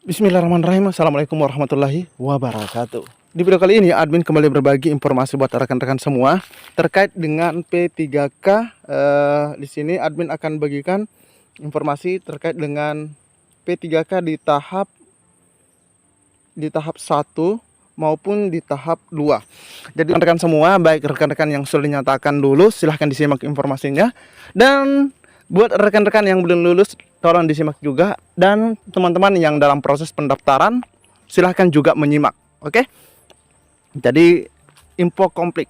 Bismillahirrahmanirrahim. Assalamualaikum warahmatullahi wabarakatuh. Di video kali ini admin kembali berbagi informasi buat rekan-rekan semua terkait dengan P3K. Di sini admin akan bagikan informasi terkait dengan P3K di tahap 1 maupun di tahap 2. Jadi rekan-rekan semua, baik rekan-rekan yang sudah dinyatakan lulus, silahkan disimak informasinya. Dan buat rekan-rekan yang belum lulus, tolong disimak juga. Dan teman-teman yang dalam proses pendaftaran, silahkan juga menyimak. Oke? Jadi info komplit.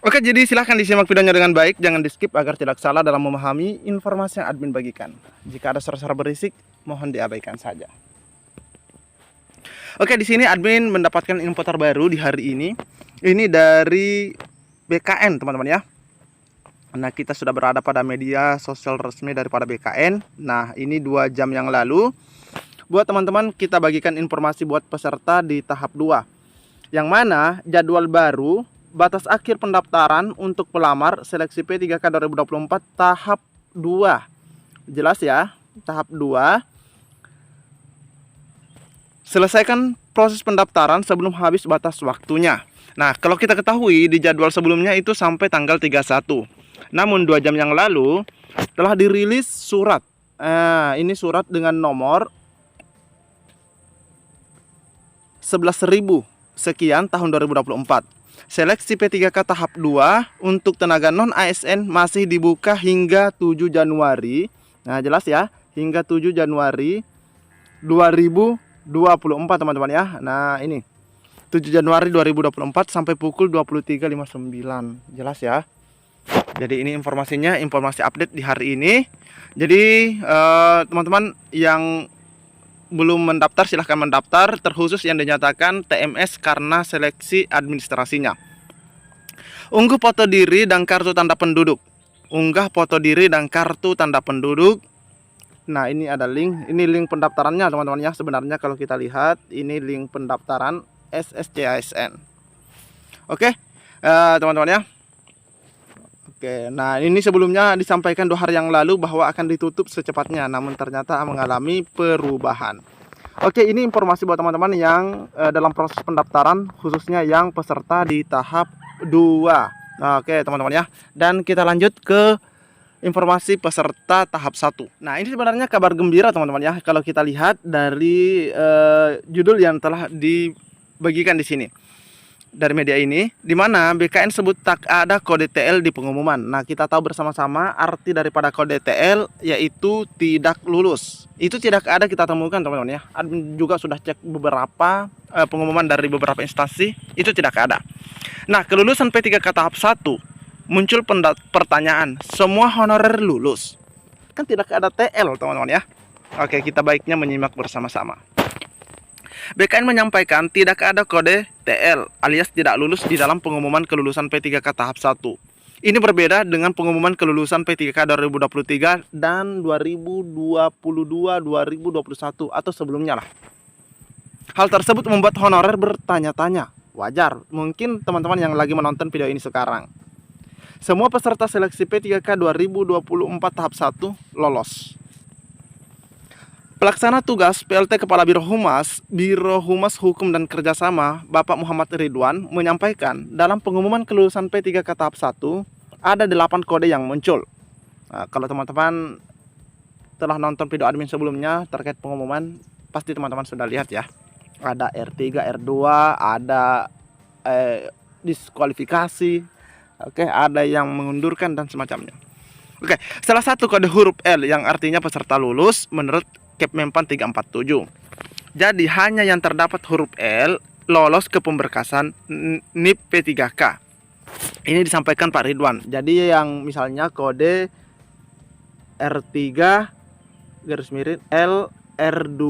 Oke, jadi silahkan disimak videonya dengan baik. Jangan di skip agar tidak salah dalam memahami informasi yang admin bagikan. Jika ada suara-suara berisik, mohon diabaikan saja. Oke, di sini admin mendapatkan info terbaru di hari ini. Ini dari BKN, teman-teman ya. Nah, kita sudah berada pada media sosial resmi daripada BKN. Nah, ini 2 jam yang lalu. Buat teman-teman, kita bagikan informasi buat peserta di tahap 2. Yang mana jadwal baru batas akhir pendaftaran untuk pelamar seleksi P3K 2024 tahap 2. Jelas ya, tahap 2. Selesaikan proses pendaftaran sebelum habis batas waktunya. Nah, kalau kita ketahui di jadwal sebelumnya itu sampai tanggal 31. Namun 2 jam yang lalu telah dirilis surat. Ini surat dengan nomor 11.000 sekian tahun 2024. Seleksi P3K tahap 2 untuk tenaga non ASN masih dibuka hingga 7 Januari. Nah, jelas ya, hingga 7 Januari 2024 teman-teman ya. Nah, ini 7 Januari 2024 sampai pukul 23.59. Jelas ya. Jadi ini informasinya, informasi update di hari ini. Jadi teman-teman yang belum mendaftar silahkan mendaftar, terkhusus yang dinyatakan TMS karena seleksi administrasinya. Unggah foto diri dan kartu tanda penduduk. Unggah foto diri dan kartu tanda penduduk. Nah, ini ada link. Ini link pendaftarannya teman-teman ya. Sebenarnya kalau kita lihat ini link pendaftaran SSCASN. Oke, teman-teman ya. Oke, nah ini sebelumnya disampaikan 2 hari yang lalu bahwa akan ditutup secepatnya, namun ternyata mengalami perubahan. Oke, ini informasi buat teman-teman yang dalam proses pendaftaran, khususnya yang peserta di tahap 2. Nah, oke teman-teman ya. Dan kita lanjut ke informasi peserta tahap 1. Nah, ini sebenarnya kabar gembira teman-teman ya. Kalau kita lihat dari judul yang telah dibagikan di sini dari media ini, di mana BKN sebut tak ada kode TL di pengumuman. Nah, kita tahu bersama-sama arti daripada kode TL yaitu tidak lulus. Itu tidak ada kita temukan teman-teman ya. Admin juga sudah cek beberapa pengumuman dari beberapa instansi, itu tidak ada. Nah, kelulusan P3K tahap 1 muncul pertanyaan, semua honorer lulus? Kan tidak ada TL teman-teman ya. Oke, kita baiknya menyimak bersama-sama. BKN menyampaikan tidak ada kode TL alias tidak lulus di dalam pengumuman kelulusan P3K tahap 1. Ini berbeda dengan pengumuman kelulusan P3K 2023 dan 2022-2021 atau sebelumnya lah. Hal tersebut membuat honorer bertanya-tanya. Wajar, mungkin teman-teman yang lagi menonton video ini sekarang. Semua peserta seleksi P3K 2024 tahap 1 lolos. Pelaksana tugas PLT Kepala Biro Humas Hukum dan Kerjasama Bapak Muhammad Ridwan menyampaikan dalam pengumuman kelulusan P3K tahap 1 ada 8 kode yang muncul. Nah, kalau teman-teman telah nonton video admin sebelumnya terkait pengumuman, pasti teman-teman sudah lihat ya. Ada R3, R2, ada diskualifikasi, oke, ada yang mengundurkan dan semacamnya. Oke, salah satu kode huruf L yang artinya peserta lulus menurut Kepmenpan 347. Jadi hanya yang terdapat huruf L lolos ke pemberkasan NIP P3K. Ini disampaikan Pak Ridwan. Jadi yang misalnya kode R3 garis miring L, R2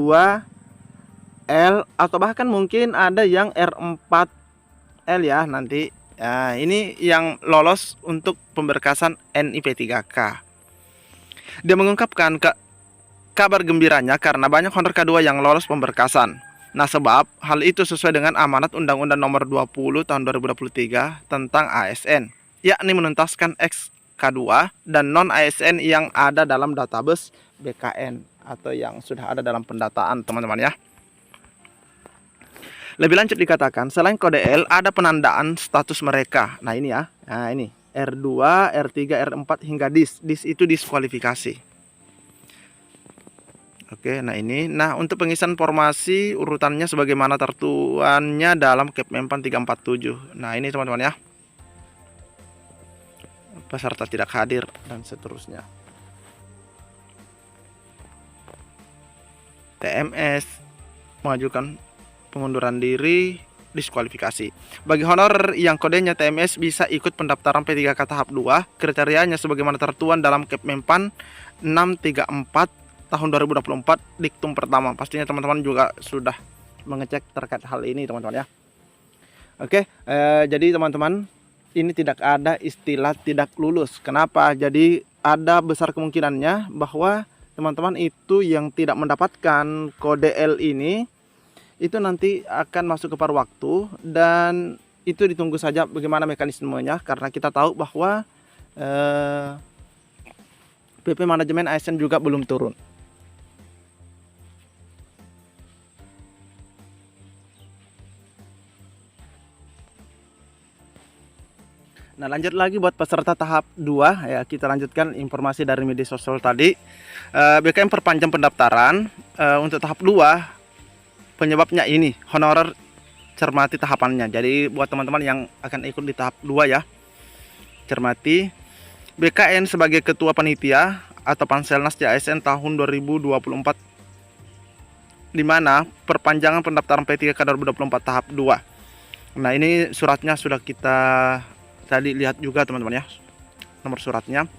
L, atau bahkan mungkin ada yang R4 L ya nanti. Nah, ini yang lolos untuk pemberkasan NIP P3K. Dia mengungkapkan kabar gembiranya karena banyak honor K2 yang lolos pemberkasan. Nah, sebab hal itu sesuai dengan amanat Undang-Undang Nomor 20 Tahun 2023 tentang ASN, yakni menuntaskan K2 dan non ASN yang ada dalam database BKN atau yang sudah ada dalam pendataan, teman-teman ya. Lebih lanjut dikatakan, selain kode L ada penandaan status mereka. Nah ini ya, nah ini R2, R3, R4 hingga DIS. DIS itu diskualifikasi. Oke, nah ini. Nah untuk pengisian informasi urutannya sebagaimana tertuannya dalam Kepmenpan 347. Nah ini teman-teman ya. Peserta tidak hadir dan seterusnya. TMS mengajukan pengunduran diri, diskualifikasi. Bagi honor yang kodenya TMS bisa ikut pendaftaran P3K tahap 2. Kriterianya sebagaimana tertuan dalam Kepmenpan 634 tahun 2024 diktum pertama. Pastinya teman-teman juga sudah mengecek terkait hal ini, teman-teman ya. Oke, jadi teman-teman, ini tidak ada istilah tidak lulus. Kenapa? Jadi ada besar kemungkinannya bahwa teman-teman itu yang tidak mendapatkan kode L ini itu nanti akan masuk ke paruh waktu, dan itu ditunggu saja bagaimana mekanismenya, karena kita tahu bahwa PP manajemen ASN juga belum turun. Nah lanjut lagi buat peserta tahap 2 ya, kita lanjutkan informasi dari media sosial tadi. BKN perpanjang pendaftaran untuk tahap 2. Penyebabnya ini, honorer cermati tahapannya. Jadi buat teman-teman yang akan ikut di tahap 2 ya, cermati BKN sebagai ketua panitia atau Panselnas ASN tahun 2024, di mana perpanjangan pendaftaran P3K 2024 tahap 2. Nah ini suratnya sudah kita tadi lihat juga teman-teman ya, nomor suratnya,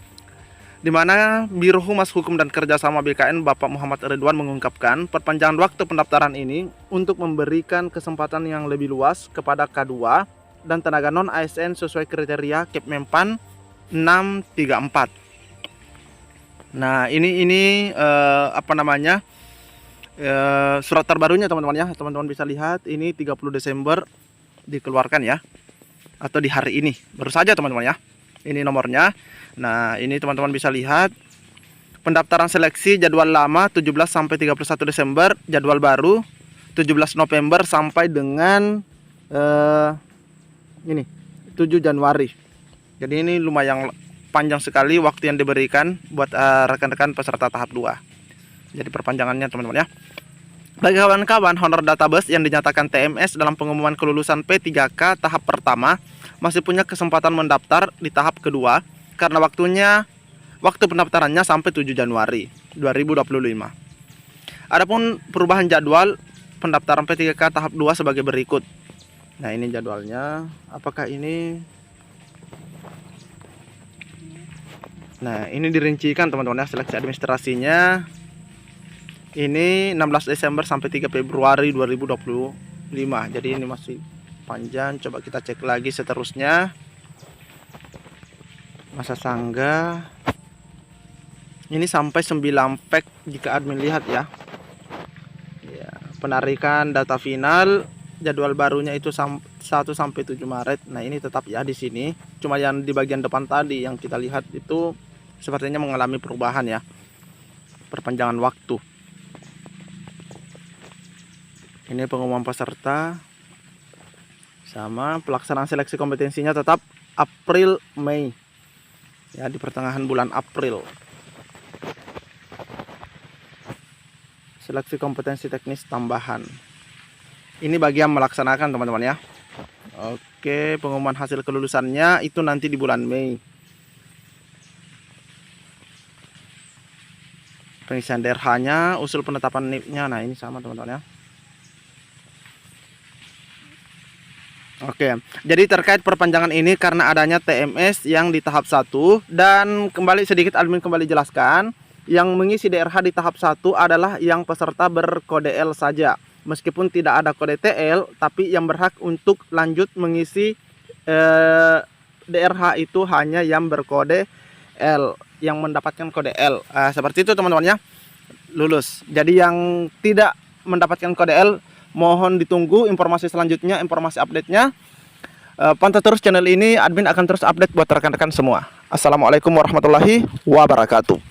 di mana Biro Humas Hukum dan Kerjasama BKN Bapak Muhammad Ridwan mengungkapkan perpanjangan waktu pendaftaran ini untuk memberikan kesempatan yang lebih luas kepada K2 dan tenaga non ASN sesuai kriteria Kepmenpan 634. Nah ini apa namanya, surat terbarunya teman-teman ya, teman-teman bisa lihat ini 30 Desember dikeluarkan ya, atau di hari ini baru saja teman-teman ya, ini nomornya. Nah ini teman-teman bisa lihat pendaftaran seleksi jadwal lama 17 sampai 31 Desember, jadwal baru 17 November sampai dengan ini 7 Januari. Jadi ini lumayan panjang sekali waktu yang diberikan buat rekan-rekan peserta tahap 2. Jadi perpanjangannya teman-teman ya. Bagi kawan-kawan honor database yang dinyatakan TMS dalam pengumuman kelulusan P3K tahap pertama masih punya kesempatan mendaftar di tahap kedua, karena waktu pendaftarannya sampai 7 Januari 2025. Adapun perubahan jadwal pendaftaran P3K tahap 2 sebagai berikut. Nah ini jadwalnya, apakah ini? Nah ini dirincikan teman-teman ya, seleksi administrasinya ini 16 Desember sampai 3 Februari 2025. Jadi ini masih panjang. Coba kita cek lagi seterusnya. Masa sanggah ini sampai 9 pack jika admin lihat ya. Penarikan data final jadwal barunya itu 1 sampai 7 Maret. Nah ini tetap ya di sini, cuma yang di bagian depan tadi yang kita lihat itu sepertinya mengalami perubahan ya, perpanjangan waktu. Ini pengumuman peserta sama pelaksanaan seleksi kompetensinya tetap April Mei ya, di pertengahan bulan April. Seleksi kompetensi teknis tambahan ini bagi yang melaksanakan teman-teman ya. Oke, pengumuman hasil kelulusannya itu nanti di bulan Mei. Pengisian DRH-nya, usul penetapan NIP-nya, nah ini sama teman-teman ya. Oke, jadi terkait perpanjangan ini karena adanya TMS yang di tahap 1, dan kembali sedikit admin kembali jelaskan, yang mengisi DRH di tahap 1 adalah yang peserta berkode L saja. Meskipun tidak ada kode TL, tapi yang berhak untuk lanjut mengisi DRH itu hanya yang berkode L, yang mendapatkan kode L. Seperti itu teman-teman ya, lulus. Jadi yang tidak mendapatkan kode L, mohon ditunggu informasi selanjutnya, informasi update-nya. Pantau terus channel ini, admin akan terus update buat rekan-rekan semua. Assalamualaikum warahmatullahi wabarakatuh.